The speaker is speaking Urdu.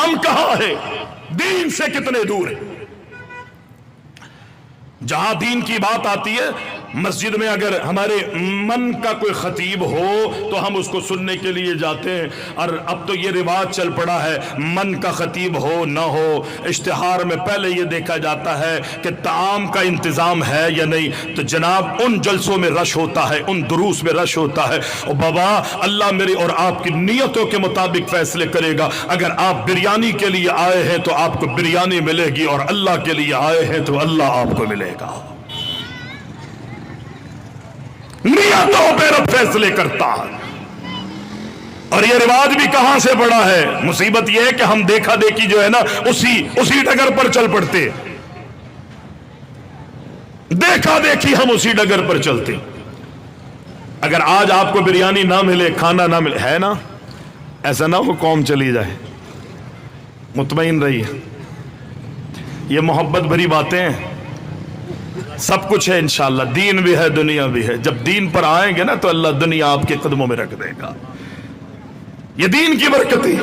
ہم کہاں ہیں، دین سے کتنے دور ہیں۔ جہاں دین کی بات آتی ہے، مسجد میں اگر ہمارے من کا کوئی خطیب ہو تو ہم اس کو سننے کے لیے جاتے ہیں، اور اب تو یہ رواج چل پڑا ہے من کا خطیب ہو نہ ہو، اشتہار میں پہلے یہ دیکھا جاتا ہے کہ طعام کا انتظام ہے یا نہیں، تو جناب ان جلسوں میں رش ہوتا ہے، ان دروس میں رش ہوتا ہے۔ اور بابا اللہ میری اور آپ کی نیتوں کے مطابق فیصلے کرے گا۔ اگر آپ بریانی کے لیے آئے ہیں تو آپ کو بریانی ملے گی، اور اللہ کے لیے آئے ہیں تو اللہ آپ کو ملے گا۔ نیتوں پہ رب فیصلے کرتا ہے۔ اور یہ رواج بھی کہاں سے پڑا ہے؟ مصیبت یہ ہے کہ ہم دیکھا دیکھی جو ہے نا اسی ڈگر پر چل پڑتے، دیکھا دیکھی ہم اسی ڈگر پر چلتے۔ اگر آج آپ کو بریانی نہ ملے، کھانا نہ ملے، ہے نا، ایسا نہ ہو قوم چلی جائے، مطمئن رہیے، یہ محبت بھری باتیں ہیں، سب کچھ ہے انشاءاللہ، دین بھی ہے دنیا بھی ہے۔ جب دین پر آئیں گے نا تو اللہ دنیا آپ کے قدموں میں رکھ دے گا، یہ دین کی برکت ہے۔